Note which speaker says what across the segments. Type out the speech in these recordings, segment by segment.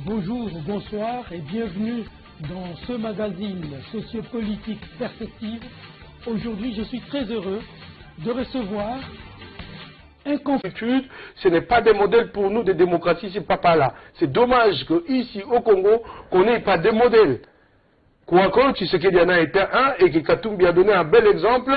Speaker 1: Bonjour, bonsoir et bienvenue dans ce magazine sociopolitique Perspective. Aujourd'hui, je suis très heureux de recevoir un
Speaker 2: conflit. Ce n'est pas des modèles pour nous de démocratie, c'est pas par là. C'est dommage qu'ici au Congo, qu'on n'ait pas de modèles. Quoique Tshisekedi en a été un et que Katumbi a donné un bel exemple,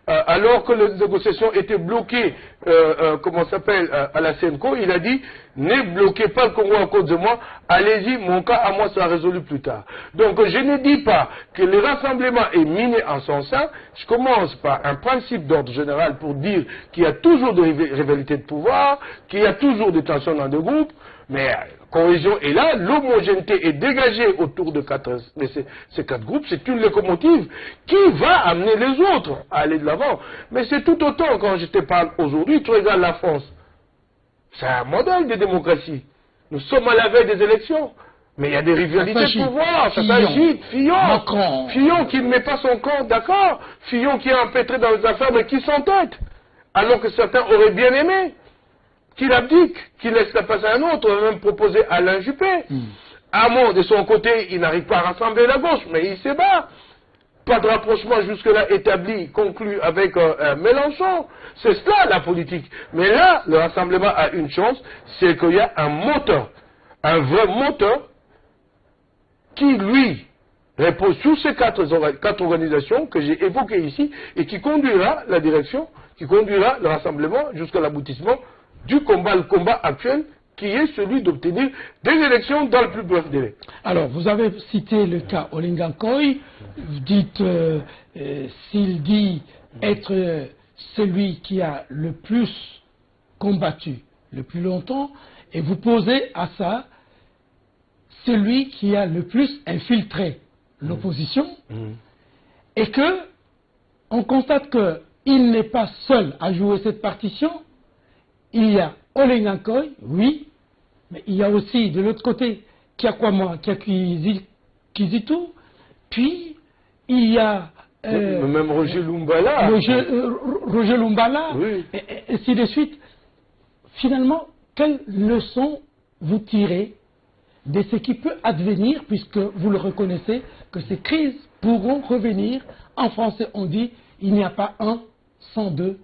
Speaker 2: alors que les négociations étaient bloquées, à la CNCO, il a dit, ne bloquez pas le Congo à cause de moi, allez-y, mon cas à moi sera résolu plus tard. Donc je ne dis pas que le rassemblement est miné en son sein, je commence par un principe d'ordre général pour dire qu'il y a toujours des rivalités de pouvoir, qu'il y a toujours des tensions dans des groupes, mais cohésion est là, l'homogénéité est dégagée autour de ces quatre groupes, c'est une locomotive qui va amener les autres à aller de l'avant. Mais c'est tout autant, quand je te parle aujourd'hui, tu regardes la France, c'est un modèle de démocratie. Nous sommes à la veille des élections, mais il y a des rivalités de pouvoir, ça s'agite, Fillon qui ne met pas son camp, d'accord, Fillon qui est empêtré dans les affaires, mais qui s'entête, alors que certains auraient bien aimé qu'il abdique, qu'il laisse la place à un autre, on a même proposé Alain Juppé. Hamon, de son côté, il n'arrive pas à rassembler la gauche, mais il se bat. Pas de rapprochement jusque-là établi, conclu avec Mélenchon. C'est cela la politique. Mais là, le rassemblement a une chance, c'est qu'il y a un moteur, un vrai moteur, qui lui repose sur ces quatre organisations que j'ai évoquées ici, et qui conduira la direction, qui conduira le rassemblement jusqu'à l'aboutissement du combat, le combat actuel, qui est celui d'obtenir des élections dans le plus bref délai.
Speaker 1: Alors, vous avez cité le cas Olenga Nkoy, vous dites, s'il dit être celui qui a le plus combattu le plus longtemps, et vous posez à ça celui qui a le plus infiltré l'opposition, et que on constate qu'il n'est pas seul à jouer cette partition. Il y a Olenga Nkoy, oui, mais il y a aussi de l'autre côté Kiakwama, Kizitu, puis il y a
Speaker 2: même Roger Lumbala,
Speaker 1: Roger Lumbala,
Speaker 2: oui.
Speaker 1: et ainsi de suite. Finalement, quelles leçons vous tirez de ce qui peut advenir, puisque vous le reconnaissez, que ces crises pourront revenir? En français, on dit, il n'y a pas un sans deux,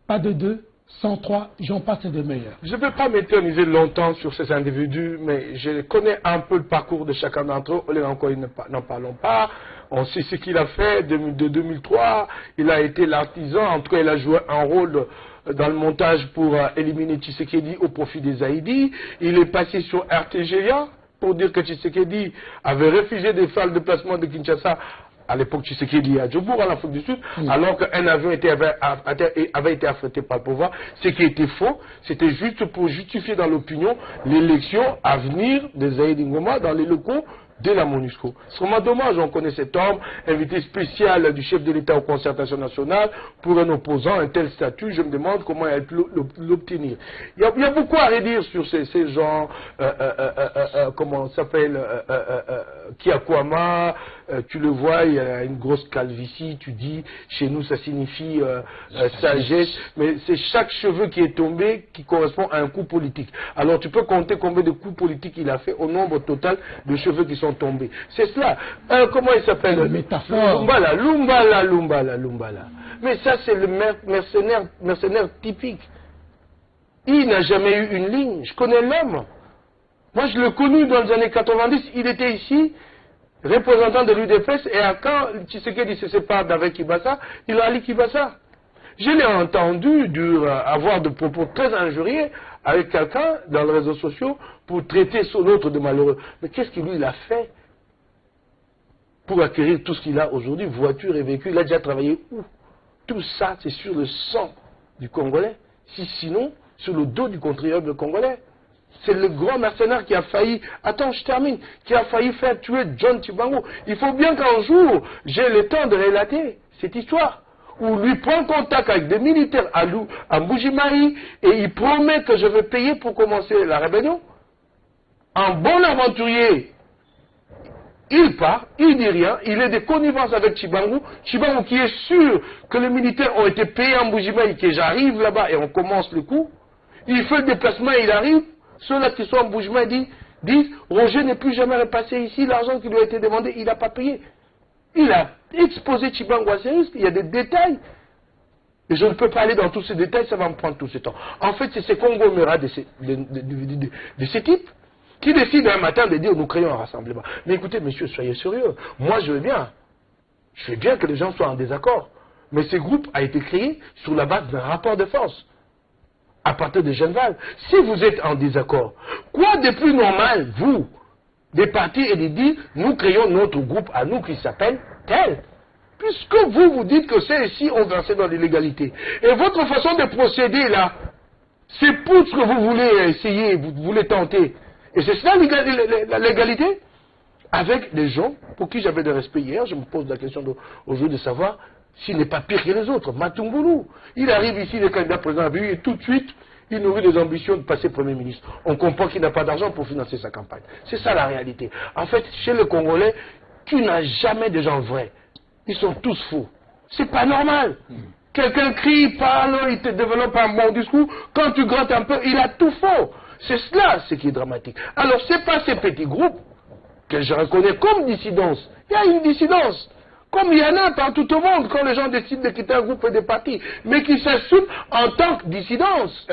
Speaker 1: pas de deux, 103, j'en passe de meilleurs.
Speaker 2: Je ne vais pas m'éterniser longtemps sur ces individus, mais je connais un peu le parcours de chacun d'entre eux. Olenga Nkoy, n'en parlons pas. On sait ce qu'il a fait de 2003. Il a été l'artisan. En tout cas, il a joué un rôle dans le montage pour éliminer Tshisekedi au profit des Zaïdis. Il est passé sur RTGA pour dire que Tshisekedi avait refusé de faire le déplacement de Kinshasa. À l'époque, Tshisekedi à Djobour, en Afrique du Sud, alors qu'un avion avait été affrété par le pouvoir. Ce qui était faux, c'était juste pour justifier dans l'opinion l'élection à venir de Zaïd Ngoma dans les locaux de la MONUSCO. C'est vraiment dommage, on connaît cet homme, invité spécial du chef de l'État aux concertations nationales, pour un opposant, un tel statut, je me demande comment il a pu l'obtenir. Il y a beaucoup à redire sur ces gens, comment ça s'appelle, Kiakwama, tu le vois, il y a une grosse calvitie, tu dis, chez nous ça signifie sagesse, mais c'est chaque cheveu qui est tombé qui correspond à un coup politique. Alors tu peux compter combien de coups politiques il a fait au nombre total de cheveux qui sont tombés. C'est cela. Comment il s'appelle? Lumbala. Mais ça c'est le mercenaire typique. Il n'a jamais eu une ligne. Je connais l'homme. Moi je l'ai connu dans les années 90, il était ici, représentant de l'UDPS, et quand Tshisekedi se sépare d'avec Kibasa, il a allé Kibasa. Je l'ai entendu avoir de propos très injurieux avec quelqu'un dans les réseaux sociaux pour traiter son autre de malheureux. Mais qu'est-ce qu'il lui a fait pour acquérir tout ce qu'il a aujourd'hui, voiture et véhicule? Il a déjà travaillé où? Tout ça, c'est sur le sang du Congolais. Sinon, sur le dos du contribuable congolais. C'est le grand mercenaire qui a failli, attends je termine, qui a failli faire tuer John Tchibango. Il faut bien qu'un jour, j'ai le temps de relater cette histoire, où lui prend contact avec des militaires à Mbujimayi, et il promet que je vais payer pour commencer la rébellion. Un bon aventurier, il part, il dit rien, il est de connivence avec Tchibango, Tchibango qui est sûr que les militaires ont été payés en Mbujimayi, que j'arrive là-bas et on commence le coup. Il fait le déplacement, il arrive. Ceux-là qui sont en Mbujimayi disent, disent Roger n'est plus jamais repassé ici, l'argent qui lui a été demandé, il n'a pas payé. Il a exposé Tshibangou à ces risques, il y a des détails. Et je ne peux pas aller dans tous ces détails, ça va me prendre tout ce temps. En fait, c'est ces conglomérats de ces types qui décident un matin de dire nous créons un rassemblement. Mais écoutez, messieurs, soyez sérieux. Moi, je veux bien. Je veux bien que les gens soient en désaccord. Mais ce groupe a été créé sur la base d'un rapport de force. À partir de Genval. Si vous êtes en désaccord, quoi de plus normal, vous, des partis et de dire nous créons notre groupe à nous qui s'appelle tel. Puisque vous dites que ces ici ont versé dans l'illégalité. Et votre façon de procéder là, c'est pour ce que vous voulez essayer, vous voulez tenter. Et c'est cela la légalité. Avec des gens pour qui j'avais de respect hier, je me pose la question aujourd'hui de savoir s'il n'est pas pire que les autres. Matungulu, il arrive ici, le candidat président et tout de suite, il nourrit des ambitions de passer Premier ministre. On comprend qu'il n'a pas d'argent pour financer sa campagne. C'est ça la réalité. En fait, chez les Congolais, tu n'as jamais de gens vrais. Ils sont tous faux. C'est pas normal. Quelqu'un crie, parle, il te développe un bon discours. Quand tu grattes un peu, il a tout faux. C'est cela ce qui est dramatique. Alors, ce n'est pas ces petits groupes que je reconnais comme dissidence. Il y a une dissidence. Comme il y en a partout au monde quand les gens décident de quitter un groupe et des partis, mais qui s'assument en tant que dissidence.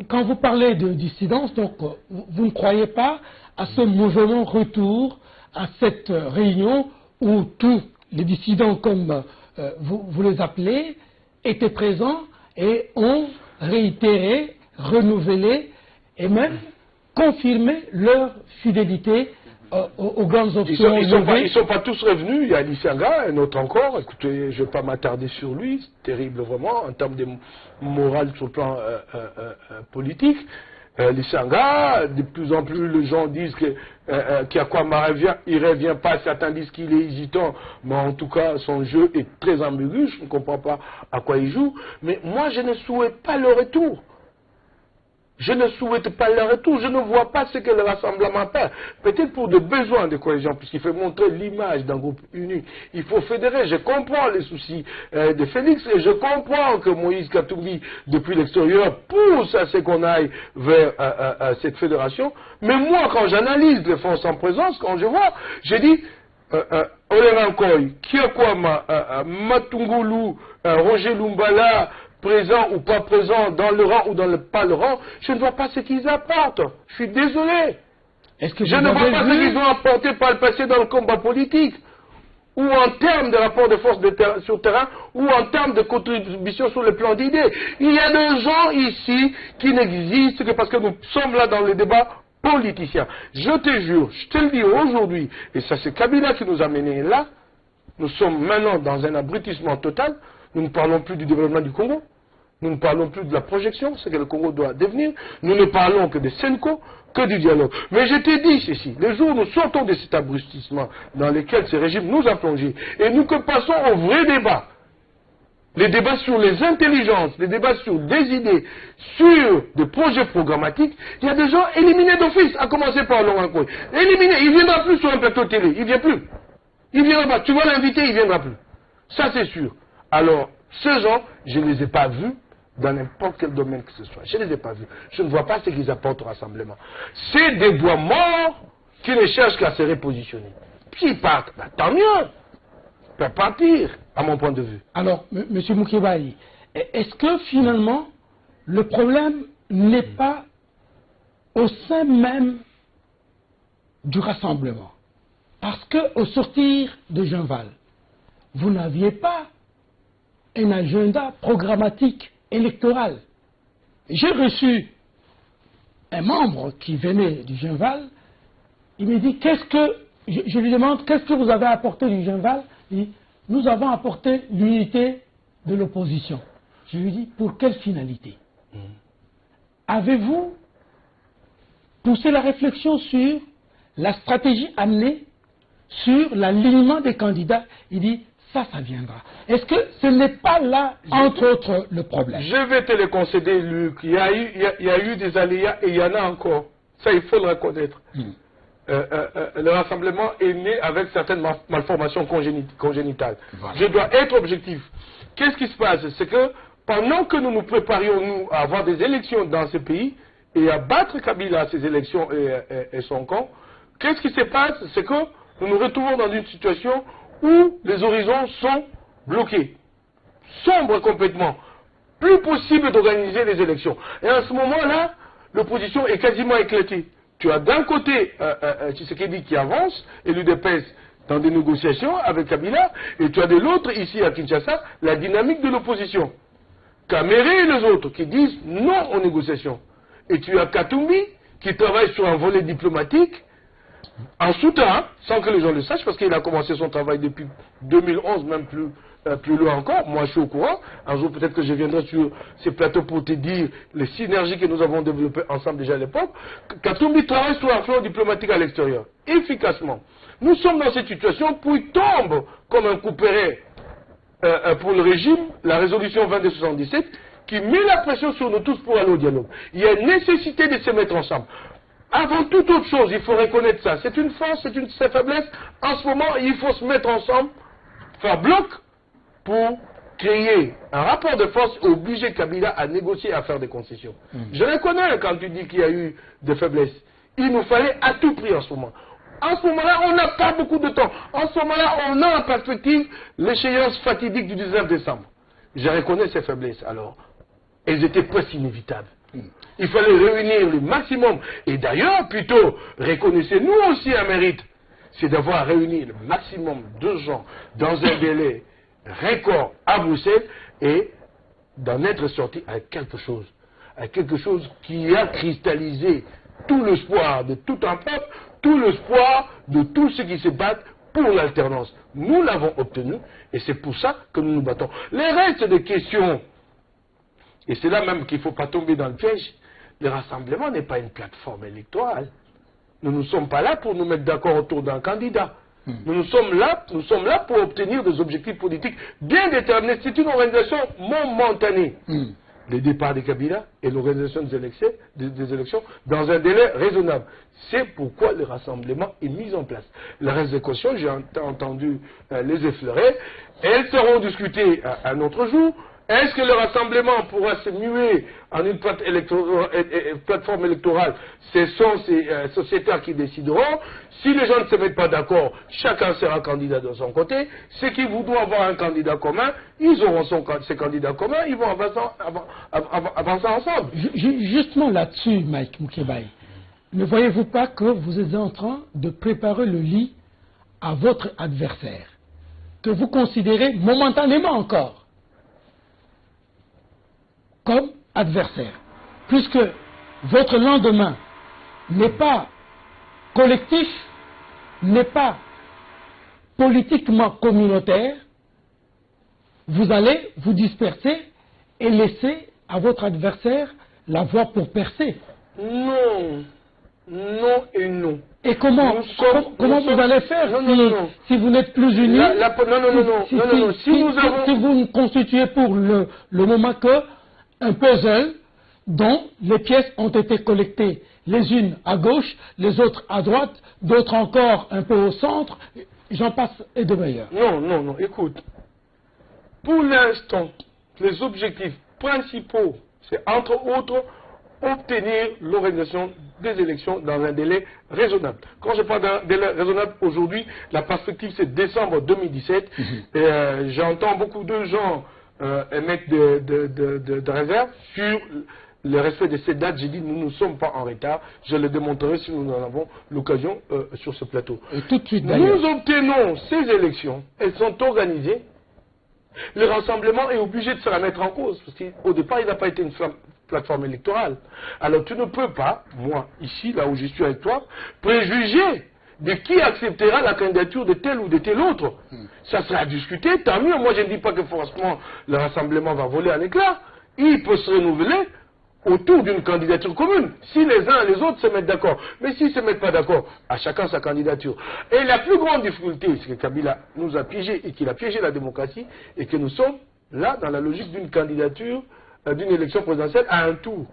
Speaker 1: Quand vous parlez de dissidence, donc vous ne croyez pas à ce mouvement retour, à cette réunion où tous les dissidents, comme vous les appelez, étaient présents et ont réitéré, renouvelé et même confirmé leur fidélité aux grandes options.
Speaker 2: Ils ne sont pas tous revenus. Il y a Lisanga, un autre encore. Écoutez, je ne vais pas m'attarder sur lui. C'est terrible vraiment en termes de morale sur le plan politique. Lisanga, de plus en plus les gens disent qu'Akwama revient, il ne revient pas. Certains disent qu'il est hésitant, mais en tout cas son jeu est très ambigu. Je ne comprends pas à quoi il joue. Mais moi je ne souhaite pas le retour. Je ne souhaite pas le retour, je ne vois pas ce que le rassemblement fait. Peut-être pour des besoins de cohésion, puisqu'il faut montrer l'image d'un groupe uni. Il faut fédérer. Je comprends les soucis de Félix et je comprends que Moïse Katumbi, depuis l'extérieur, pousse à ce qu'on aille vers cette fédération. Mais moi, quand j'analyse les forces en présence, quand je vois, je dis Olerankoy, Kiakwama, Matungulu, Roger Lumbala, présent ou pas présent, dans le rang ou dans le pas le rang, je ne vois pas ce qu'ils apportent. Je suis désolé. Je ne vois pas ce qu'ils ont apporté par le passé dans le combat politique, ou en termes de rapport de force sur le terrain, ou en termes de contribution sur le plan d'idées. Il y a des gens ici qui n'existent que parce que nous sommes là dans le débat politicien. Je te jure, je te le dis aujourd'hui, et ça c'est Kabila qui nous a menés là, nous sommes maintenant dans un abrutissement total, nous ne parlons plus du développement du Congo. Nous ne parlons plus de la projection, ce que le Congo doit devenir. Nous ne parlons que de Senko, que du dialogue. Mais je t'ai dit ceci, les jours où nous sortons de cet abrutissement dans lequel ce régime nous a plongés, et nous que passons au vrai débat, les débats sur les intelligences, les débats sur des idées, sur des projets programmatiques, il y a des gens éliminés d'office, à commencer par Laurent Koy. Éliminés, il ne viendra plus sur un plateau télé, il ne vient plus. Il ne viendra pas, tu vas l'inviter, il ne viendra plus. Ça c'est sûr. Alors, ces gens, je ne les ai pas vus dans n'importe quel domaine que ce soit. Je ne les ai pas vus. Je ne vois pas ce qu'ils apportent au rassemblement. C'est des bois morts qui ne cherchent qu'à se repositionner. Puis ils partent. Ben, tant mieux. Ils peuvent partir, à mon point de vue.
Speaker 1: Alors, M. Moukébaï, est-ce que finalement, le problème n'est pas au sein même du rassemblement? Parce qu'au sortir de Genval, vous n'aviez pas un agenda programmatique électoral. J'ai reçu un membre qui venait du Genval, il me dit, je lui demande, qu'est-ce que vous avez apporté du Genval? Il dit, nous avons apporté l'unité de l'opposition. Je lui dis, pour quelle finalité? Avez-vous poussé la réflexion sur la stratégie amenée sur l'alignement des candidats? Il dit, ça viendra. Est-ce que ce n'est pas là, entre autres, le problème?
Speaker 2: Je vais te le concéder, Luc. Il y a eu des aléas et il y en a encore. Ça, il faut le reconnaître. Le rassemblement est né avec certaines malformations congénitales. Voilà. Je dois être objectif. Qu'est-ce qui se passe? C'est que pendant que nous nous préparions, nous, à avoir des élections dans ce pays, et à battre Kabila à ces élections et son camp, qu'est-ce qui se passe? C'est que nous nous retrouvons dans une situation où les horizons sont bloqués, sombres complètement. Plus possible d'organiser les élections. Et à ce moment-là, l'opposition est quasiment éclatée. Tu as d'un côté Tshisekedi qui avance et l'UDPS dans des négociations avec Kabila, et tu as de l'autre, ici à Kinshasa, la dynamique de l'opposition. Kamere et les autres qui disent non aux négociations. Et tu as Katumbi qui travaille sur un volet diplomatique en souterrain, sans que les gens le sachent, parce qu'il a commencé son travail depuis 2011, même plus loin encore. Moi, je suis au courant. Un jour, peut-être que je viendrai sur ces plateaux pour te dire les synergies que nous avons développées ensemble déjà à l'époque. Katumbi travaille sur un front diplomatique à l'extérieur, efficacement. Nous sommes dans cette situation, puis tombe comme un couperet pour le régime, la résolution 2277, qui met la pression sur nous tous pour aller au dialogue. Il y a une nécessité de se mettre ensemble. Avant toute autre chose, il faut reconnaître ça. C'est une force, c'est une faiblesse. En ce moment, il faut se mettre ensemble, faire bloc pour créer un rapport de force et obliger Kabila à négocier, à faire des concessions. Je reconnais quand tu dis qu'il y a eu des faiblesses. Il nous fallait à tout prix en ce moment. En ce moment-là, on n'a pas beaucoup de temps. En ce moment-là, on a en perspective l'échéance fatidique du 19 décembre. Je reconnais ces faiblesses. Alors, elles étaient presque inévitables. Il fallait réunir le maximum. Et d'ailleurs, plutôt, reconnaissez-nous aussi un mérite. C'est d'avoir réuni le maximum de gens dans un délai record à Bruxelles et d'en être sorti avec quelque chose. Avec quelque chose qui a cristallisé tout l'espoir de tout un peuple, tout l'espoir de tous ceux qui se battent pour l'alternance. Nous l'avons obtenu et c'est pour ça que nous nous battons. Les restes des questions, et c'est là même qu'il ne faut pas tomber dans le piège, le rassemblement n'est pas une plateforme électorale. Nous ne sommes pas là pour nous mettre d'accord autour d'un candidat. Nous sommes là pour obtenir des objectifs politiques bien déterminés. C'est une organisation momentanée. Le départ de Kabila et l'organisation des élections dans un délai raisonnable. C'est pourquoi le rassemblement est mis en place. Le reste des questions, j'ai entendu les effleurer. Elles seront discutées un autre jour. Est-ce que le rassemblement pourra se muer en une plateforme électorale? Ce sont ces sociétaires qui décideront. Si les gens ne se mettent pas d'accord, chacun sera candidat de son côté. Ceux qui voudront avoir un candidat commun, ils auront ces candidats communs, ils vont avancer ensemble.
Speaker 1: Justement là-dessus, Mike Moukébaye, ne voyez-vous pas que vous êtes en train de préparer le lit à votre adversaire, que vous considérez momentanément encore comme adversaire, puisque votre lendemain n'est pas collectif, n'est pas politiquement communautaire, vous allez vous disperser et laisser à votre adversaire la voie pour percer.
Speaker 2: Non, non et non.
Speaker 1: Et comment vous allez faire si vous n'êtes plus unis? Si vous ne constituez pour le moment que un puzzle dont les pièces ont été collectées, les unes à gauche, les autres à droite, d'autres encore un peu au centre, j'en passe et de meilleurs.
Speaker 2: Non, écoute. Pour l'instant, les objectifs principaux, c'est entre autres obtenir l'organisation des élections dans un délai raisonnable. Quand je parle d'un délai raisonnable, aujourd'hui, la perspective c'est décembre 2017. J'entends beaucoup de gens émettre de réserve sur le respect de ces dates. J'ai dit nous ne sommes pas en retard. Je le démontrerai si nous en avons l'occasion sur ce plateau.
Speaker 1: Et tout de suite,
Speaker 2: nous obtenons ces élections. Elles sont organisées. Le rassemblement est obligé de se remettre en cause. Parce qu'au départ, il n'a pas été une plateforme électorale. Alors tu ne peux pas, moi, ici, là où je suis avec toi, préjuger de qui acceptera la candidature de tel ou de tel autre. Ça sera discuté, tant mieux. Moi, je ne dis pas que forcément le rassemblement va voler en éclat. Il peut se renouveler autour d'une candidature commune, si les uns et les autres se mettent d'accord. Mais s'ils ne se mettent pas d'accord, à chacun sa candidature. Et la plus grande difficulté, c'est que Kabila nous a piégé et qu'il a piégé la démocratie, et que nous sommes là dans la logique d'une candidature, d'une élection présidentielle à un tour.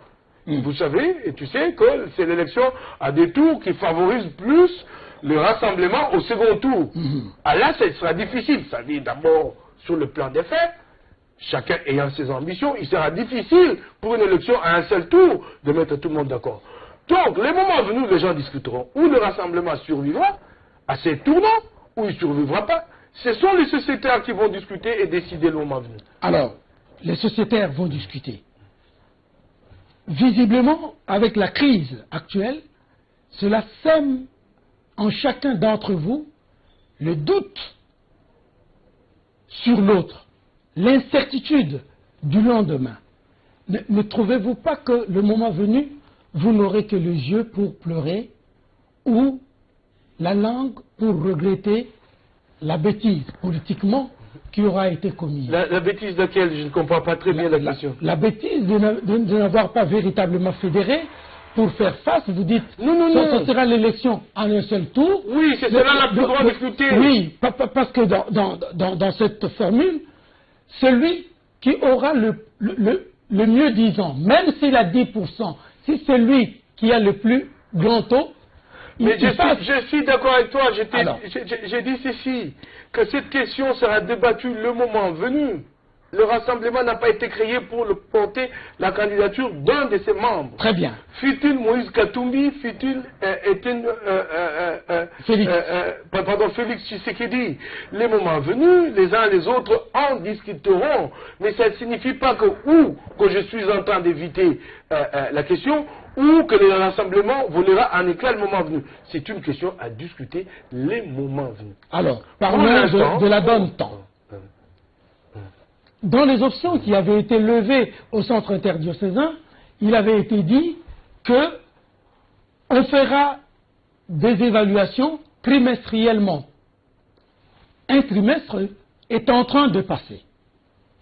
Speaker 2: Vous savez, et tu sais que c'est l'élection à des tours qui favorise plus le rassemblement au second tour. Ah là, ça sera difficile. Ça dit d'abord sur le plan des faits. chacun ayant ses ambitions, il sera difficile pour une élection à un seul tour de mettre tout le monde d'accord. Donc, les moments venus, les gens discuteront. Ou le rassemblement survivra à ces tournants, ou il ne survivra pas. Ce sont les sociétaires qui vont discuter et décider le moment venu.
Speaker 1: Alors, les sociétaires vont discuter. Visiblement, avec la crise actuelle, cela sème en chacun d'entre vous le doute sur l'autre, l'incertitude du lendemain. Ne trouvez-vous pas que le moment venu, vous n'aurez que les yeux pour pleurer ou la langue pour regretter la bêtise politiquement qui aura été commise?
Speaker 2: La bêtise laquelle? Je ne comprends pas très bien la question.
Speaker 1: La bêtise de n'avoir pas véritablement fédéré pour faire face, vous dites,
Speaker 2: non.
Speaker 1: Ce sera l'élection en un seul tour.
Speaker 2: Oui, c'est cela la plus grande difficulté.
Speaker 1: Oui, parce que dans cette formule, celui qui aura le mieux disant, même s'il a 10%, si c'est lui qui a le plus grand taux,
Speaker 2: mais je suis d'accord avec toi, j'ai dit ceci, que cette question sera débattue le moment venu. Le rassemblement n'a pas été créé pour porter la candidature d'un de ses membres.
Speaker 1: Très bien.
Speaker 2: Fut-il Moïse Katumbi, fut-il Félix Tshisekedi. Les moments venus, les uns les autres en discuteront. Mais ça ne signifie pas que je suis en train d'éviter la question, ou que le rassemblement volera en éclat le moment venu. C'est une question à discuter les moments venus.
Speaker 1: Alors, parlons de la donne temps. Dans les options qui avaient été levées au centre interdiocésain, il avait été dit que on fera des évaluations trimestriellement. Un trimestre est en train de passer.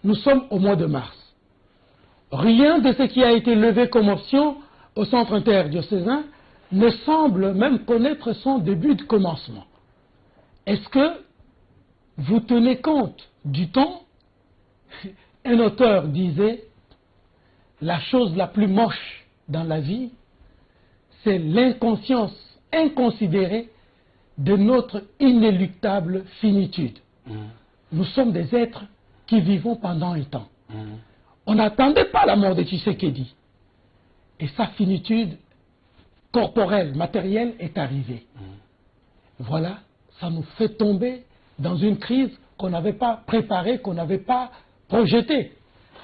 Speaker 1: Nous sommes au mois de mars. Rien de ce qui a été levé comme option au centre interdiocésain ne semble même connaître son début de commencement. Est-ce que vous tenez compte du temps? Un auteur disait, la chose la plus moche dans la vie, c'est l'inconscience inconsidérée de notre inéluctable finitude. Nous sommes des êtres qui vivons pendant un temps. On n'attendait pas la mort de Tshisekedi. Et sa finitude corporelle, matérielle est arrivée. Voilà, ça nous fait tomber dans une crise qu'on n'avait pas préparée, qu'on n'avait pas projetée.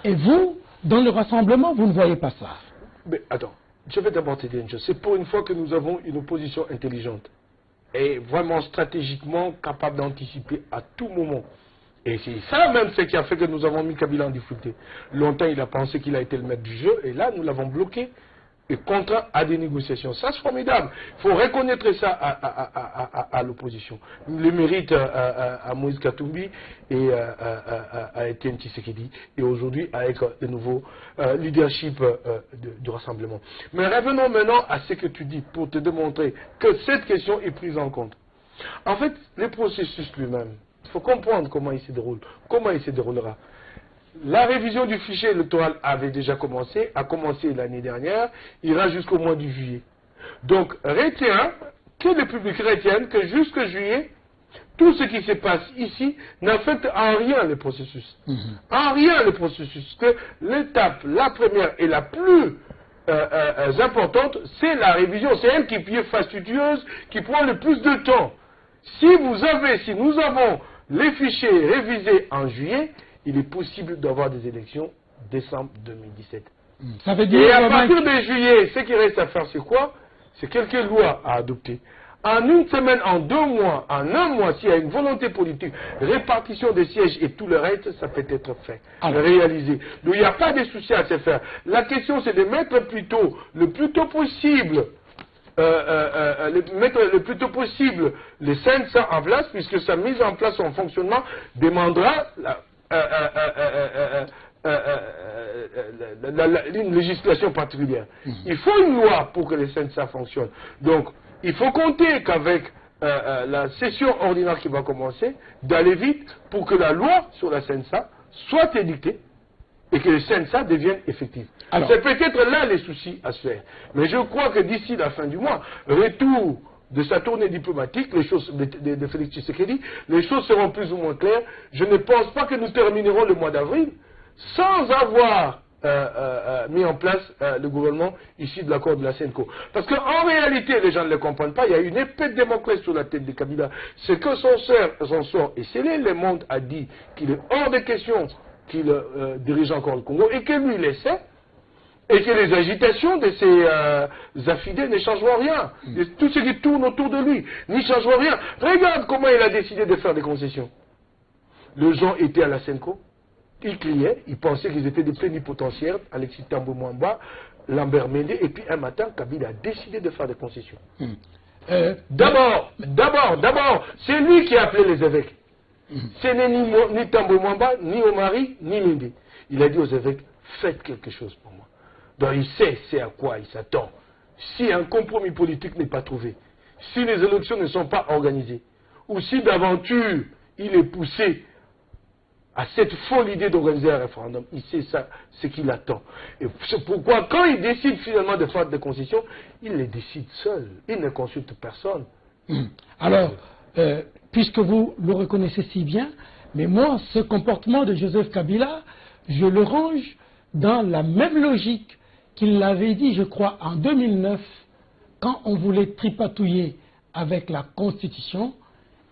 Speaker 1: Et vous, dans le rassemblement, vous ne voyez pas ça.
Speaker 2: Mais attends, je vais d'abord te dire une chose. C'est pour une fois que nous avons une opposition intelligente et vraiment stratégiquement capable d'anticiper à tout moment. Et c'est ça même ce qui a fait que nous avons mis Kabila en difficulté. Longtemps, il a pensé qu'il a été le maître du jeu, et là, nous l'avons bloqué et contraint à des négociations. Ça, c'est formidable. Il faut reconnaître ça à l'opposition. Le mérite à Moïse Katumbi et à Etienne Tshisekedi, et aujourd'hui avec le nouveau leadership du rassemblement. Mais revenons maintenant à ce que tu dis pour te démontrer que cette question est prise en compte. En fait, le processus lui-même, il faut comprendre comment il se déroule, comment il se déroulera. La révision du fichier électoral avait déjà commencé, a commencé l'année dernière, ira jusqu'au mois de juillet. Donc, retiens, que le public retienne que jusqu'en juillet, tout ce qui se passe ici n'affecte en rien le processus. En rien le processus. Que l'étape, la première et la plus importante, c'est la révision. C'est elle qui est fastidieuse, qui prend le plus de temps. Si nous avons les fichiers révisés en juillet, il est possible d'avoir des élections décembre 2017.
Speaker 1: Ça veut dire
Speaker 2: et à partir de juillet, ce qui reste à faire, c'est quoi? C'est quelques lois à adopter. En une semaine, en 2 mois, en 1 mois, s'il y a une volonté politique, répartition des sièges et tout le reste, ça peut être fait, réalisé. Donc il n'y a pas de souci à se faire. La question, c'est de mettre le plus tôt possible, mettre le plus tôt possible les CNSA en place, puisque sa mise en place, son fonctionnement, demandera une législation particulière. Il faut une loi pour que les CNSA fonctionnent. Donc, il faut compter qu'avec la session ordinaire qui va commencer, d'aller vite pour que la loi sur la CNSA soit édictée et que les CNSA deviennent effectifs. C'est peut-être là les soucis à se faire. Mais je crois que d'ici la fin du mois, retour de sa tournée diplomatique, les choses de Félix Tshisekedi, les choses seront plus ou moins claires. Je ne pense pas que nous terminerons le mois d'avril, sans avoir mis en place le gouvernement issu de l'accord de la CENCO. Parce qu'en réalité, les gens ne le comprennent pas, il y a une épée de Damoclès sur la tête de Kabila. C'est que son sort est scellé, le monde a dit qu'il est hors de question qu'il dirige encore le Congo, et que lui, il essaie, et que les agitations de ces affidés ne changeront rien. Tout ce qui tourne autour de lui n'y changeront rien. Regarde comment il a décidé de faire des concessions. Les gens étaient à la CENCO, ils criaient, ils pensaient qu'ils étaient des plénipotentiaires, Alexis Tambo Mwamba, Lambert Mende, et puis un matin, Kabila a décidé de faire des concessions. D'abord, c'est lui qui a appelé les évêques. Ce n'est ni Tambo Mwamba, ni Omari, ni Mende. Il a dit aux évêques, faites quelque chose pour moi. Donc il sait c'est à quoi il s'attend. Si un compromis politique n'est pas trouvé, si les élections ne sont pas organisées, ou si d'aventure il est poussé à cette folle idée d'organiser un référendum, il sait ça, ce qu'il attend. Et c'est pourquoi quand il décide finalement de faire des concessions, il les décide seul, il ne consulte personne.
Speaker 1: Alors, puisque vous le reconnaissez si bien, mais moi, ce comportement de Joseph Kabila, je le range dans la même logique qu'il l'avait dit, je crois, en 2009, quand on voulait tripatouiller avec la Constitution.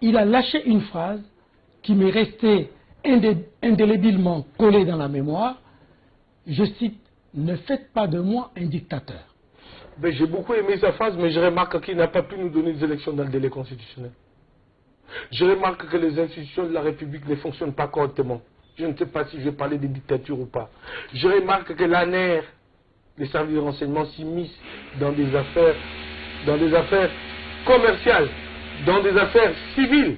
Speaker 1: Il a lâché une phrase qui m'est restée indélébilement collée dans la mémoire. Je cite, « Ne faites pas de moi un dictateur ».
Speaker 2: Ben, j'ai beaucoup aimé sa phrase, mais je remarque qu'il n'a pas pu nous donner des élections dans le délai constitutionnel. Je remarque que les institutions de la République ne fonctionnent pas correctement. Je ne sais pas si je vais parler de dictature ou pas. Je remarque que l'ANER, les services de renseignement, s'immiscent dans des affaires commerciales, dans des affaires civiles.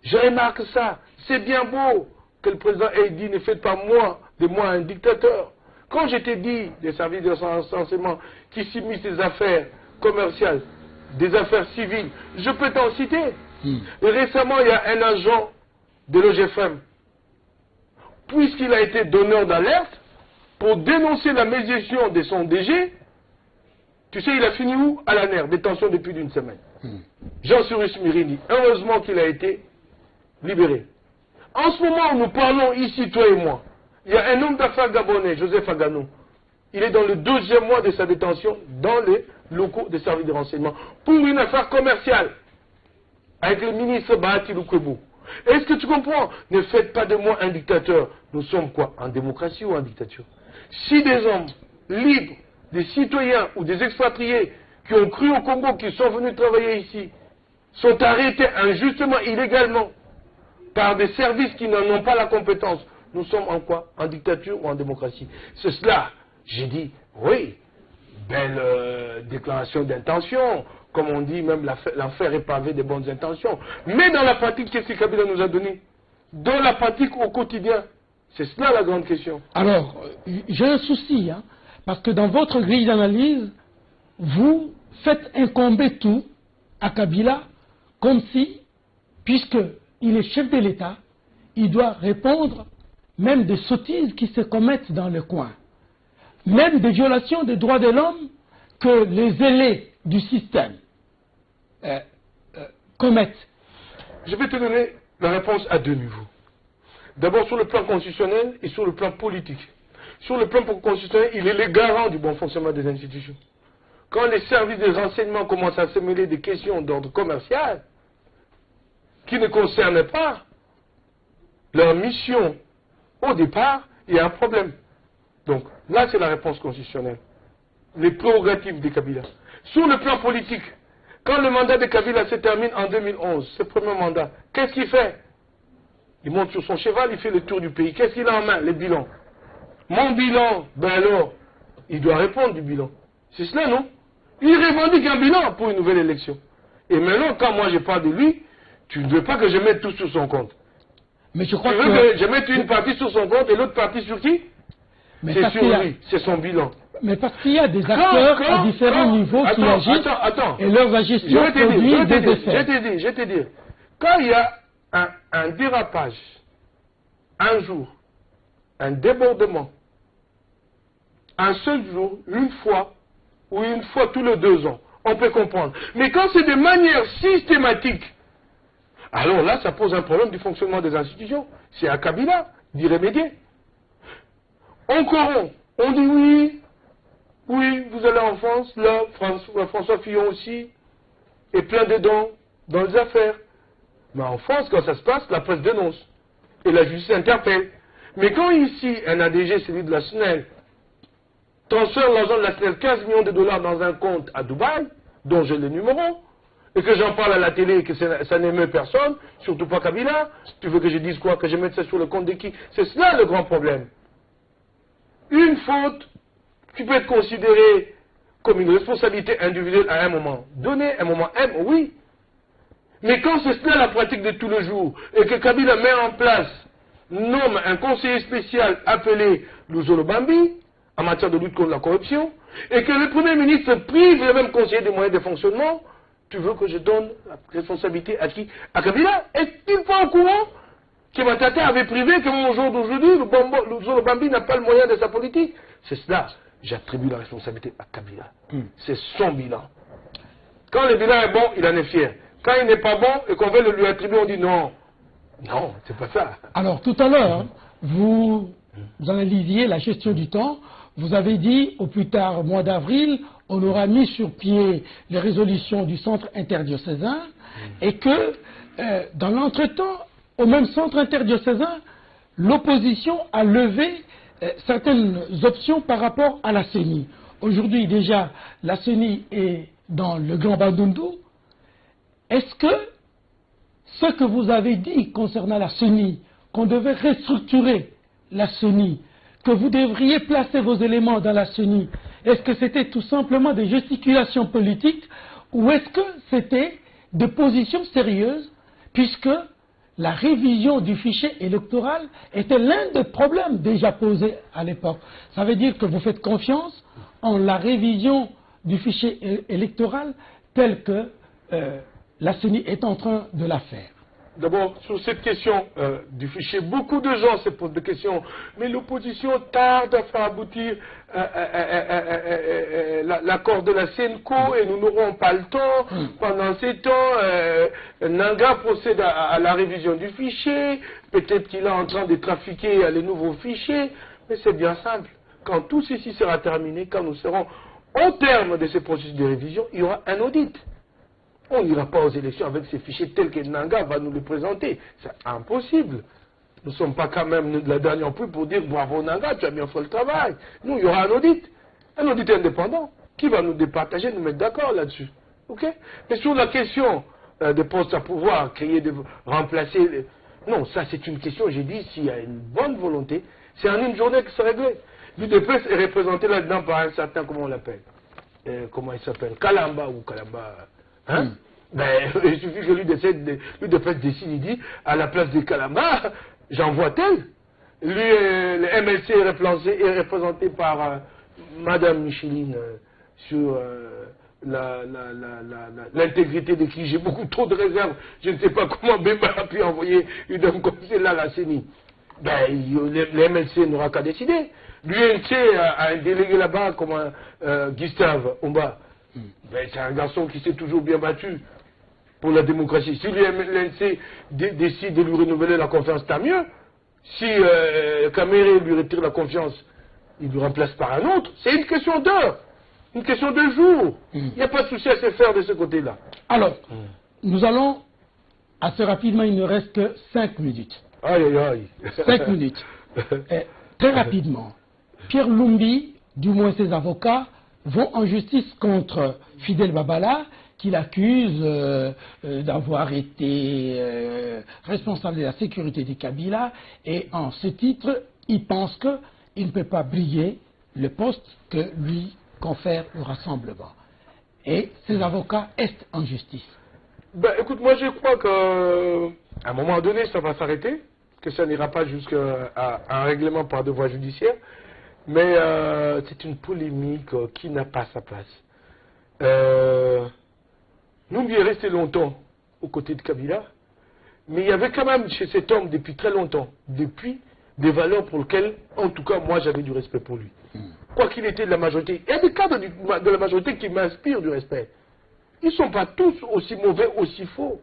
Speaker 2: Je remarque ça. C'est bien beau que le président ait dit ne faites pas de moi un dictateur. Quand je t'ai dit des services de renseignement qui s'immiscent des affaires commerciales, des affaires civiles, je peux t'en citer. Et récemment, il y a un agent de l'OGFM, puisqu'il a été donneur d'alerte, pour dénoncer la mégestion de son DG, tu sais, il a fini où? À l'ANER, détention depuis une semaine. Jean-Cyrus Mirini, heureusement qu'il a été libéré. En ce moment où nous parlons ici, toi et moi, il y a un homme d'affaires gabonais, Joseph Agano. Il est dans le 12e mois de sa détention dans les locaux des services de renseignement pour une affaire commerciale avec le ministre Bahati Lukwebo. Est-ce que tu comprends? Ne faites pas de moi un dictateur. Nous sommes quoi? En démocratie ou en dictature? Si des hommes libres, des citoyens ou des expatriés qui ont cru au Congo, qui sont venus travailler ici, sont arrêtés injustement, illégalement, par des services qui n'en ont pas la compétence, nous sommes en quoi? En dictature ou en démocratie? C'est cela. J'ai dit, oui, belle déclaration d'intention, comme on dit, même l'enfer est pavé de bonnes intentions. Mais dans la pratique, qu'est-ce que Kabila nous a donné? Dans la pratique au quotidien. C'est cela la grande question.
Speaker 1: Alors, j'ai un souci, hein, parce que dans votre grille d'analyse, vous faites incomber tout à Kabila, comme si, puisqu'il est chef de l'État, il doit répondre même des sottises qui se commettent dans le coin, même des violations des droits de l'homme que les ailés du système commettent.
Speaker 2: Je vais te donner la réponse à deux niveaux. D'abord sur le plan constitutionnel et sur le plan politique. Sur le plan constitutionnel, il est le garant du bon fonctionnement des institutions. Quand les services de renseignement commencent à se mêler des questions d'ordre commercial qui ne concernent pas leur mission au départ, il y a un problème. Donc là, c'est la réponse constitutionnelle. Les prérogatives de Kabila. Sur le plan politique, quand le mandat de Kabila se termine en 2011, ce premier mandat, qu'est-ce qu'il fait? Il monte sur son cheval, il fait le tour du pays. Qu'est-ce qu'il a en main? Le bilan. Mon bilan, ben alors, il doit répondre du bilan. C'est cela, non? Il revendique un bilan pour une nouvelle élection. Et maintenant, quand moi je parle de lui, tu ne veux pas que je mette tout sur son compte.
Speaker 1: Mais je crois
Speaker 2: tu veux que je mette une partie sur son compte et l'autre partie sur qui? C'est sur lui, c'est son bilan.
Speaker 1: Mais parce qu'il y a des acteurs à différents niveaux qui agissent et leurs agissements produisent des effets.
Speaker 2: Je te dis, quand il y a un dérapage, un jour, un débordement, un seul jour, une fois, ou une fois tous les 2 ans, on peut comprendre. Mais quand c'est de manière systématique, alors là, ça pose un problème du fonctionnement des institutions. C'est à Kabila d'y remédier. On corrompt. On dit oui, oui, vous allez en France, là, François Fillon aussi, et plein de dons dans les affaires. Mais en France, quand ça se passe, la presse dénonce. Et la justice interpelle. Mais quand ici, un ADG, celui de la SNEL, transfère l'argent de la SNEL, 15 millions de dollars dans un compte à Dubaï, dont j'ai le numéro, et que j'en parle à la télé et que ça n'émeut personne, surtout pas Kabila, tu veux que je dise quoi? Que je mette ça sur le compte de qui? C'est cela le grand problème. Une faute qui peut être considérée comme une responsabilité individuelle à un moment donné, un moment M, oui. Mais quand c'est cela la pratique de tous les jours, et que Kabila met en place, nomme un conseiller spécial appelé Luzolo Bambi, en matière de lutte contre la corruption, et que le Premier ministre prive le même conseiller des moyens de fonctionnement, tu veux que je donne la responsabilité à qui? À Kabila? Est-il pas au courant que Matata avait privé que mon jour d'aujourd'hui, Luzolo Bambi n'a pas le moyen de sa politique? C'est cela. J'attribue la responsabilité à Kabila. C'est son bilan. Quand le bilan est bon, il en est fier. Quand il n'est pas bon et qu'on veut le lui attribuer, on dit non. Non, c'est pas ça.
Speaker 1: Alors, tout à l'heure, vous analysiez la gestion du temps. Vous avez dit, au plus tard, au mois d'avril, on aura mis sur pied les résolutions du centre interdiocésain et que, dans l'entretemps, au même centre interdiocésain, l'opposition a levé certaines options par rapport à la CENI. Aujourd'hui, déjà, la CENI est dans le Grand Bandundu. Est-ce que ce que vous avez dit concernant la CENI, qu'on devait restructurer la CENI, que vous devriez placer vos éléments dans la CENI, est-ce que c'était tout simplement des gesticulations politiques ou est-ce que c'était des positions sérieuses, puisque la révision du fichier électoral était l'un des problèmes déjà posés à l'époque? Ça veut dire que vous faites confiance en la révision du fichier électoral tel que la CENI est en train de la faire.
Speaker 2: D'abord, sur cette question du fichier, beaucoup de gens se posent des questions, mais l'opposition tarde à faire aboutir l'accord de la CENCO et nous n'aurons pas le temps. Pendant ces temps, Nanga procède à la révision du fichier, peut-être qu'il est en train de trafiquer les nouveaux fichiers, mais c'est bien simple. Quand tout ceci sera terminé, quand nous serons au terme de ce processus de révision, il y aura un audit. On n'ira pas aux élections avec ces fichiers tels que Nanga va nous les présenter. C'est impossible. Nous ne sommes pas quand même de la dernière pluie pour dire bravo Nanga, tu as bien fait le travail. Nous, il y aura un audit indépendant qui va nous départager, nous mettre d'accord là-dessus. Ok? Mais sur la question des postes à pouvoir, remplacer... Non, ça c'est une question, j'ai dit, s'il y a une bonne volonté, c'est en une journée que ça réglé. L'UDPS est représenté là-dedans par un certain, comment on l'appelle? Comment il s'appelle? Kalamba ou Kalamba... Hein? Ben, il suffit que l'UDPS décide, il dit, à la place de Kalamba, j'envoie tel. Lui, le MLC est représenté par Madame Micheline sur l'intégrité de qui j'ai beaucoup trop de réserves. Je ne sais pas comment Bemba a pu envoyer une homme comme celle-là à la CENI. Ben, le MLC n'aura qu'à décider. L'UNC a un délégué là-bas comme Gustave Omba. Ben, c'est un garçon qui s'est toujours bien battu pour la démocratie. Si l'UNC décide de lui renouveler la confiance, tant mieux. Si Kamere lui retire la confiance, il lui remplace par un autre. C'est une question d'heure, une question de jour. Il n'y a pas de souci à se faire de ce côté-là.
Speaker 1: Alors, nous allons assez rapidement, il ne reste que 5 minutes.
Speaker 2: Aïe, aïe, aïe.
Speaker 1: 5 minutes. Très rapidement, Pierre Lumbi, du moins ses avocats, vont en justice contre Fidel Babala, qui l'accuse d'avoir été responsable de la sécurité du Kabila, et en ce titre, il pense qu'il ne peut pas briller le poste que lui confère le rassemblement. Et ses avocats est en justice.
Speaker 2: Ben, écoute, moi je crois qu'à un moment donné, ça va s'arrêter, que ça n'ira pas jusqu'à un règlement par devoir judiciaire. Mais c'est une polémique qui n'a pas sa place. Numbi est resté longtemps aux côtés de Kabila, mais il y avait quand même chez cet homme depuis très longtemps, depuis des valeurs pour lesquelles, en tout cas, moi j'avais du respect pour lui. Quoi qu'il était de la majorité, il y a des cadres de la majorité qui m'inspirent du respect. Ils ne sont pas tous aussi mauvais, aussi faux.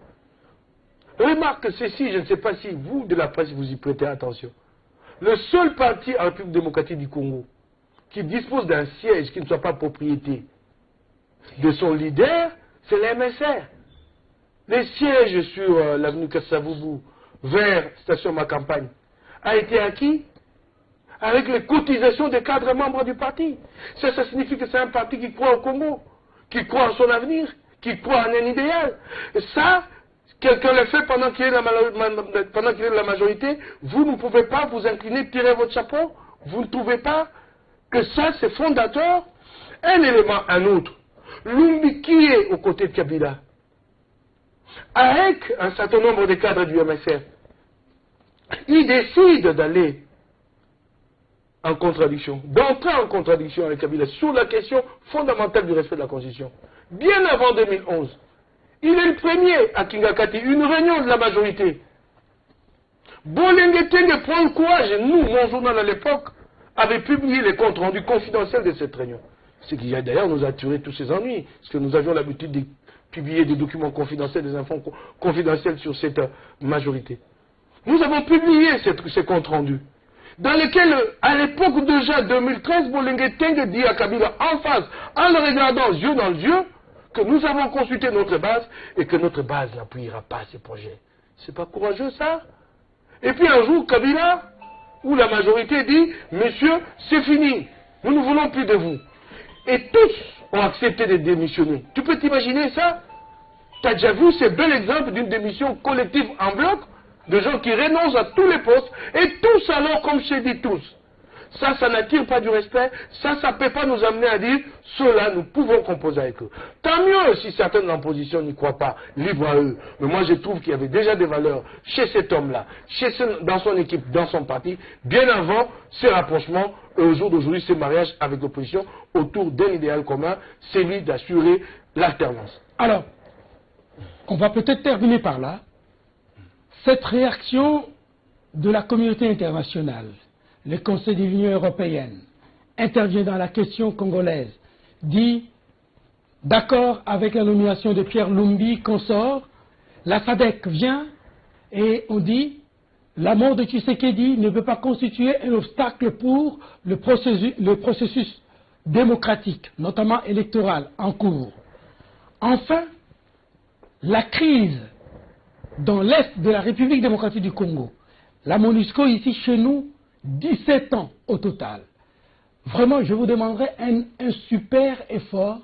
Speaker 2: Remarque ceci, je ne sais pas si vous, de la presse, vous y prêtez attention. Le seul parti en République démocratique du Congo qui dispose d'un siège qui ne soit pas propriété de son leader, c'est l'MSR. Les sièges sur l'avenue Kassavubu vers Station Ma Campagne a été acquis avec les cotisations des cadres membres du parti. Ça signifie que c'est un parti qui croit au Congo, qui croit en son avenir, qui croit en un idéal. Et ça, quelqu'un le fait pendant qu'il est de la majorité, vous ne pouvez pas vous incliner, tirer votre chapeau. Vous ne trouvez pas que ça, c'est fondateur? Un élément, un autre. Lumbi qui est aux côtés de Kabila, avec un certain nombre de cadres du MSR, il décide d'aller en contradiction, d'entrer en contradiction avec Kabila sur la question fondamentale du respect de la Constitution. Bien avant 2011, il est le premier à Kingakati, une réunion de la majorité. Bolenge Tenge prend le courage, et nous, mon journal à l'époque, avait publié les comptes rendus confidentiels de cette réunion. Ce qui d'ailleurs nous a tué tous ces ennuis, parce que nous avions l'habitude de publier des documents confidentiels, des infos confidentiels sur cette majorité. Nous avons publié ces comptes rendus, dans lesquels, à l'époque déjà, 2013, Bolenge Tenge dit à Kabila en face, en le regardant yeux dans les yeux, que nous avons consulté notre base et que notre base n'appuiera pas ces projets. C'est pas courageux ça? Et puis un jour, Kabila, où la majorité dit, monsieur, c'est fini, nous ne voulons plus de vous. Et tous ont accepté de démissionner. Tu peux t'imaginer ça? Tu as déjà vu ce bel exemple d'une démission collective en bloc, de gens qui renoncent à tous les postes, et tous alors, comme je dis tous. Ça n'attire pas du respect, ça ne peut pas nous amener à dire, ceux-là, nous pouvons composer avec eux. Tant mieux si certaines de l'opposition n'y croient pas, libre à eux. Mais moi, je trouve qu'il y avait déjà des valeurs chez cet homme-là, dans son équipe, dans son parti, bien avant ces rapprochements, et au jour d'aujourd'hui, ces mariages avec l'opposition, autour d'un idéal commun, celui d'assurer l'alternance.
Speaker 1: Alors, on va peut-être terminer par là. Cette réaction de la communauté internationale, le Conseil de l'Union européenne, intervient dans la question congolaise, dit d'accord avec la nomination de Pierre Lumbi, consort, la SADC vient et on dit la mort de Tshisekedi ne peut pas constituer un obstacle pour le processus démocratique, notamment électoral, en cours. Enfin, la crise dans l'est de la République démocratique du Congo, la MONUSCO ici chez nous, 17 ans au total. Vraiment, je vous demanderai un super effort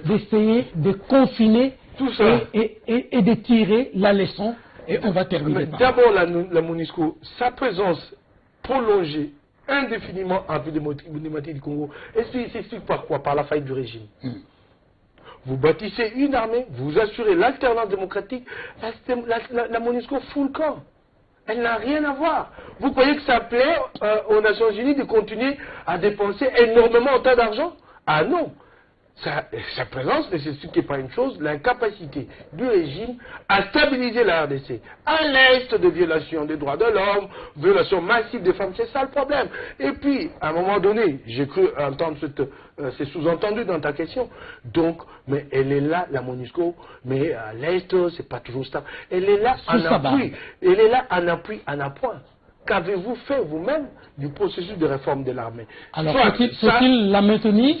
Speaker 1: d'essayer de confiner
Speaker 2: tout ça
Speaker 1: et de tirer la leçon. Et on va terminer par là.
Speaker 2: D'abord, la MONUSCO, sa présence prolongée indéfiniment en République démocratique du Congo, s'explique par quoi? Par la faillite du régime. Vous bâtissez une armée, vous assurez l'alternance démocratique, la MONUSCO fout le camp. Elle n'a rien à voir. Vous croyez que ça plaît aux Nations Unies de continuer à dépenser énormément autant d'argent? Ah non. Sa présence ne s'explique pas une chose, l'incapacité du régime à stabiliser la RDC. À l'est de violations des droits de l'homme, violations massives des femmes, c'est ça le problème. Et puis, à un moment donné, j'ai cru entendre c'est sous-entendu dans ta question. Donc, mais elle est là, la MONUSCO, mais à l'est, c'est pas toujours stable. Elle est là en appui. Elle est là en appui, en appoint. Qu'avez-vous fait vous-même du processus de réforme de l'armée?
Speaker 1: Alors, faut-il la maintenir?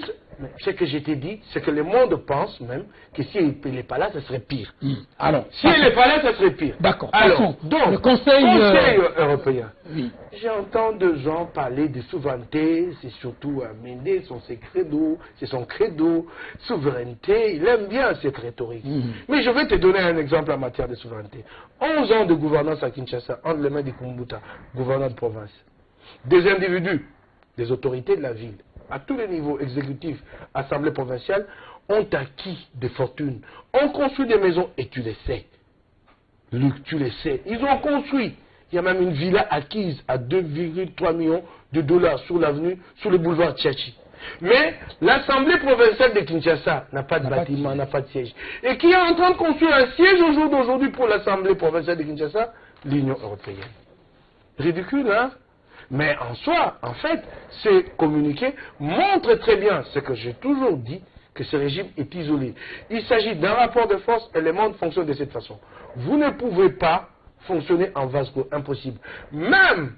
Speaker 2: Ce que je t'ai dit, c'est que le monde pense même que si elle n'est pas là, ça serait pire.
Speaker 1: Alors,
Speaker 2: si elle n'est pas là, ça serait pire.
Speaker 1: D'accord.
Speaker 2: Alors, donc,
Speaker 1: le Conseil
Speaker 2: européen.
Speaker 1: Oui.
Speaker 2: J'entends de gens parler de souveraineté, c'est surtout Méndé, c'est son credo, souveraineté, il aime bien cette rhétorique. Mais je vais te donner un exemple en matière de souveraineté. 11 ans de gouvernance à Kinshasa, entre les mains de Kumbuta, gouverneur de province. Des individus, des autorités de la ville, à tous les niveaux, exécutifs, assemblée provinciale, ont acquis des fortunes, ont construit des maisons, et tu les sais. Luc, tu les sais. Ils ont construit. Il y a même une villa acquise à 2,3 millions de dollars sur l'avenue, sur le boulevard Tchachi. Mais l'assemblée provinciale de Kinshasa n'a pas de bâtiment, n'a pas de siège. Et qui est en train de construire un siège au jour d'aujourd'hui pour l'assemblée provinciale de Kinshasa? L'Union européenne. Ridicule, hein? Mais en soi, en fait, ces communiqués montrent très bien ce que j'ai toujours dit, que ce régime est isolé. Il s'agit d'un rapport de force et le monde fonctionne de cette façon. Vous ne pouvez pas fonctionner en vase clos, impossible. Même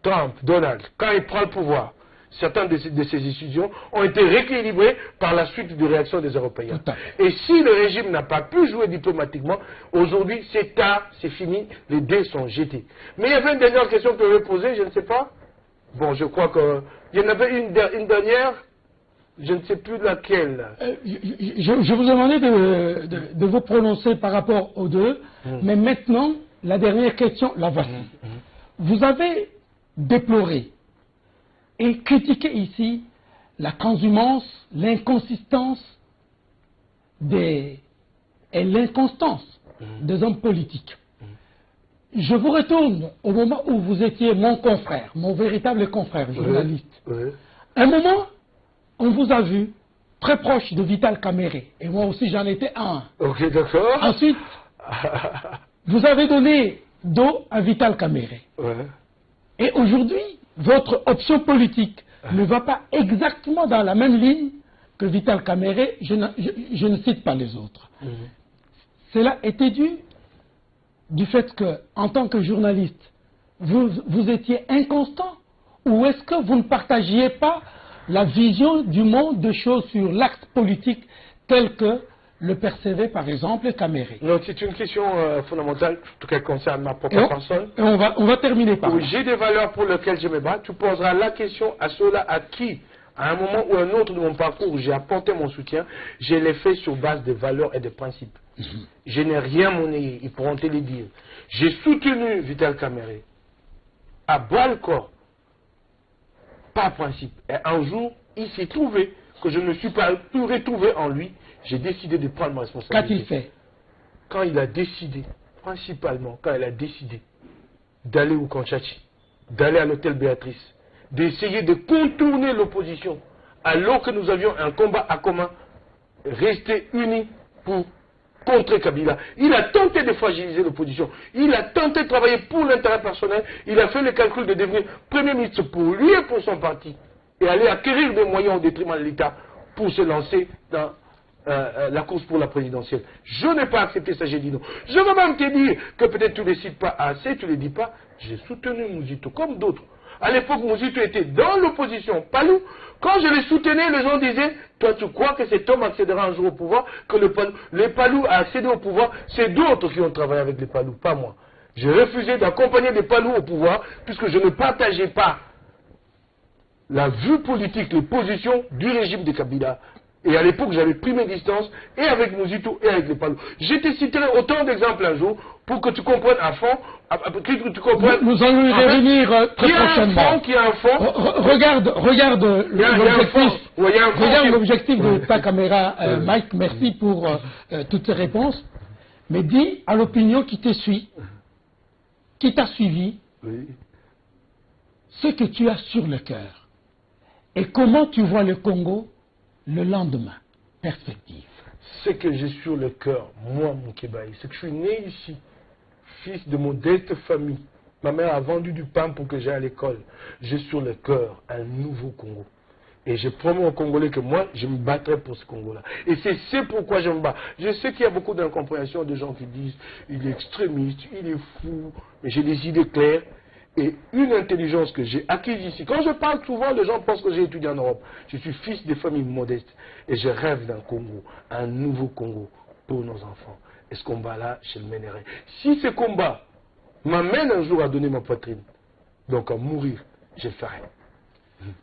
Speaker 2: Trump, Donald, quand il prend le pouvoir, certaines de ces décisions ont été rééquilibrées par la suite des réactions des Européens. Et si le régime n'a pas pu jouer diplomatiquement, aujourd'hui c'est tard, c'est fini, les dés sont jetés. Mais il y avait une dernière question que je vais poser, je ne sais pas. Bon, je crois qu'il y en avait une dernière, je ne sais plus laquelle.
Speaker 1: Je vous demandais de vous prononcer par rapport aux deux, mais maintenant, la dernière question, la voici. Vous avez déploré et critiqué ici la transhumance, l'inconsistance et l'inconstance des hommes politiques. Je vous retourne au moment où vous étiez mon confrère, mon véritable confrère, journaliste. Un moment, on vous a vu très proche de Vital Kamerhe, et moi aussi j'en étais un.
Speaker 2: Ok, d'accord.
Speaker 1: Ensuite, vous avez donné dos à Vital Kamerhe. Et aujourd'hui, votre option politique ne va pas exactement dans la même ligne que Vital Kamerhe, je ne cite pas les autres. Cela était dû du fait que, en tant que journaliste, vous étiez inconstant, ou est-ce que vous ne partagiez pas la vision du monde de choses sur l'axe politique tel que le percevait par exemple Kamerhe?
Speaker 2: Non, c'est une question fondamentale, en tout cas concerne ma propre personne.
Speaker 1: Et on va terminer par là.
Speaker 2: J'ai des valeurs pour lesquelles je me bats. Tu poseras la question à ceux-là à qui, à un moment ou un autre de mon parcours, j'ai apporté mon soutien, je l'ai fait sur base des valeurs et des principes. Je n'ai rien monnaie, ils pourront te le dire. J'ai soutenu Vital Kamerhe à bras le corps, par principe. Et un jour, il s'est trouvé que je ne suis pas pu retrouver en lui. J'ai décidé de prendre ma responsabilité.
Speaker 1: Qu'a-t-il fait?
Speaker 2: Quand il a décidé, principalement, quand il a décidé d'aller au Kanchachi, d'aller à l'hôtel Béatrice, d'essayer de contourner l'opposition, alors que nous avions un combat à commun, rester unis pour contrer Kabila. Il a tenté de fragiliser l'opposition. Il a tenté de travailler pour l'intérêt personnel. Il a fait le calcul de devenir Premier ministre pour lui et pour son parti. Et aller acquérir des moyens au détriment de l'État pour se lancer dans la course pour la présidentielle. Je n'ai pas accepté ça, j'ai dit non. Je veux même te dire que peut-être tu ne les cites pas assez, tu ne les dis pas. J'ai soutenu Mouzito comme d'autres. À l'époque, Mouzito était dans l'opposition. Palou, quand je les soutenais, les gens disaient, toi tu crois que cet homme accédera un jour au pouvoir, que les Palou a accédé au pouvoir, c'est d'autres qui ont travaillé avec les Palou, pas moi. J'ai refusé d'accompagner les Palou au pouvoir, puisque je ne partageais pas la vue politique, les positions du régime de Kabila. Et à l'époque, j'avais pris mes distances, et avec Mouzito, et avec les Palou. Je te citerai autant d'exemples un jour, pour que tu comprennes à fond, que tu comprennes...
Speaker 1: Nous allons y revenir très prochainement.
Speaker 2: Qui a un fond,
Speaker 1: regarde l'objectif. Regarde l'objectif de ta caméra, Mike. Merci pour toutes ces réponses. Mais dis à l'opinion qui te suit, qui t'a suivi, ce que tu as sur le cœur. Et comment tu vois le Congo le lendemain. Perspective.
Speaker 2: Ce que j'ai sur le cœur, moi, mon Kebaï, c'est que je suis né ici, fils de modeste famille. Ma mère a vendu du pain pour que j'aille à l'école. J'ai sur le cœur un nouveau Congo. Et je promets aux Congolais que moi, je me battrai pour ce Congo-là. Et c'est pourquoi je me bats. Je sais qu'il y a beaucoup d'incompréhension de gens qui disent il est extrémiste, il est fou, mais j'ai des idées claires. Et une intelligence que j'ai acquise ici. Quand je parle souvent, les gens pensent que j'ai étudié en Europe. Je suis fils de famille modeste. Et je rêve d'un Congo, un nouveau Congo pour nos enfants. Et ce combat-là, je le mènerai. Si ce combat m'amène un jour à donner ma poitrine, donc à mourir, je le ferai.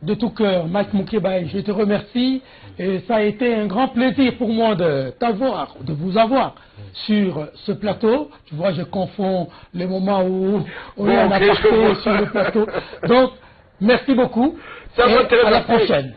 Speaker 1: De tout cœur, Mike Moukébaye, je te remercie. Et ça a été un grand plaisir pour moi de t'avoir, de vous avoir sur ce plateau. Tu vois, je confonds les moments où on est en aparté sur le plateau. Donc, merci beaucoup. Et à la prochaine.